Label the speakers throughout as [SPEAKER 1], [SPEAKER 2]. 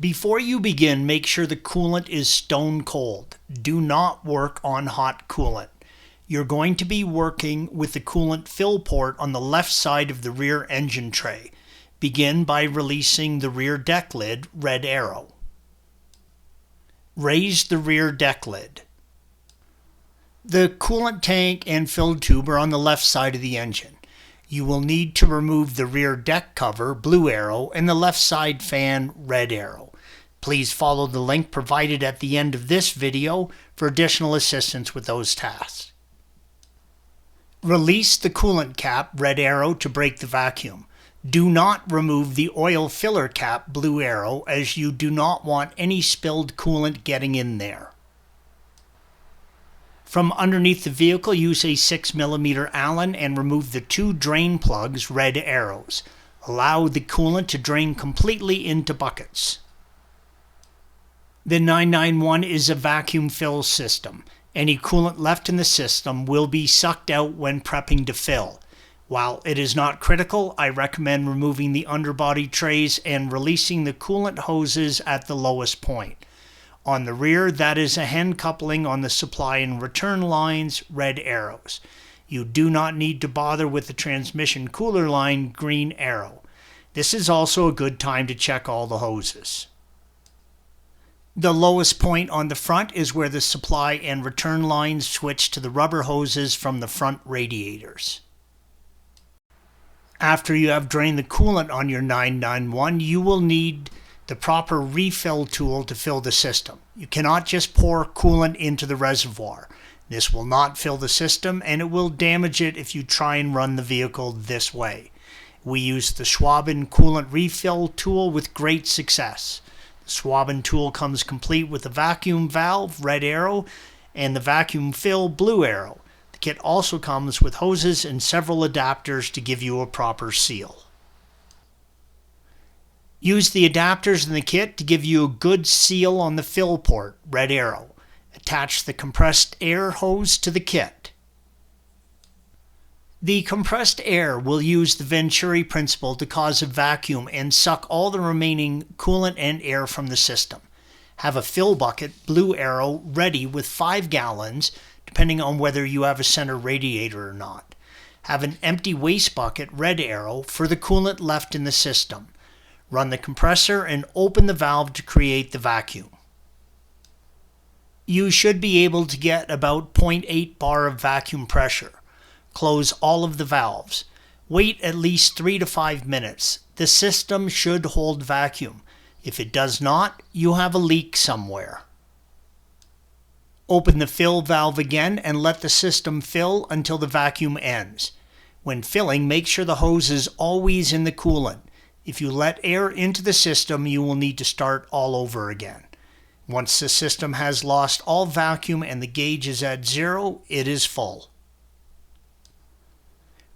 [SPEAKER 1] Before you begin, make sure the coolant is stone cold. Do not work on hot coolant. You're going to be working with the coolant fill port on the left side of the rear engine tray. Begin by releasing the rear deck lid, red arrow. Raise the rear deck lid. The coolant tank and fill tube are on the left side of the engine. You will need to remove the rear deck cover, blue arrow, and the left side fan, red arrow. Please follow the link provided at the end of this video for additional assistance with those tasks. Release the coolant cap, red arrow, to break the vacuum. Do not remove the oil filler cap, blue arrow, as you do not want any spilled coolant getting in there. From underneath the vehicle, use a 6mm Allen and remove the 2 drain plugs, red arrows. Allow the coolant to drain completely into buckets. The 991 is a vacuum fill system. Any coolant left in the system will be sucked out when prepping to fill. While it is not critical, I recommend removing the underbody trays and releasing the coolant hoses at the lowest point. On the rear, that is a hand coupling on the supply and return lines, red arrows. You do not need to bother with the transmission cooler line, green arrow. This is also a good time to check all the hoses. The lowest point on the front is where the supply and return lines switch to the rubber hoses from the front radiators. After you have drained the coolant on your 991, you will need the proper refill tool to fill the system. You cannot just pour coolant into the reservoir. This will not fill the system, and it will damage it if you try and run the vehicle this way. We use the Schwaben coolant refill tool with great success. The Schwaben tool comes complete with a vacuum valve, red arrow, and the vacuum fill, blue arrow. The kit also comes with hoses and several adapters to give you a proper seal. Use the adapters in the kit to give you a good seal on the fill port, red arrow. Attach the compressed air hose to the kit. The compressed air will use the Venturi principle to cause a vacuum and suck all the remaining coolant and air from the system. Have a fill bucket, blue arrow, ready with 5 gallons, depending on whether you have a center radiator or not. Have an empty waste bucket, red arrow, for the coolant left in the system. Run the compressor and open the valve to create the vacuum. You should be able to get about 0.8 bar of vacuum pressure. Close all of the valves. Wait at least 3 to 5 minutes. The system should hold vacuum. If it does not, you have a leak somewhere. Open the fill valve again and let the system fill until the vacuum ends. When filling, make sure the hose is always in the coolant. If you let air into the system, you will need to start all over again. Once the system has lost all vacuum and the gauge is at 0, it is full.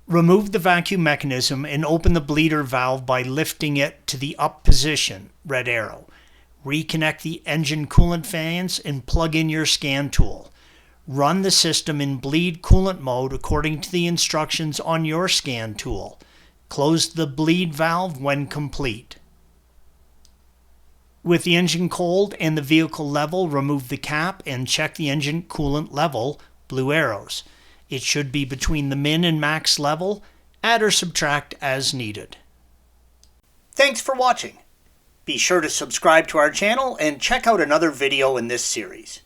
[SPEAKER 1] Remove the vacuum mechanism and open the bleeder valve by lifting it to the up position, red arrow. Reconnect the engine coolant fans and plug in your scan tool. Run the system in bleed coolant mode according to the instructions on your scan tool. Close the bleed valve when complete. With the engine cold and the vehicle level, remove the cap and check the engine coolant level, blue arrows. It should be between the min and max level. Add or subtract as needed. Thanks for watching. Be sure to subscribe to our channel and check out another video in this series.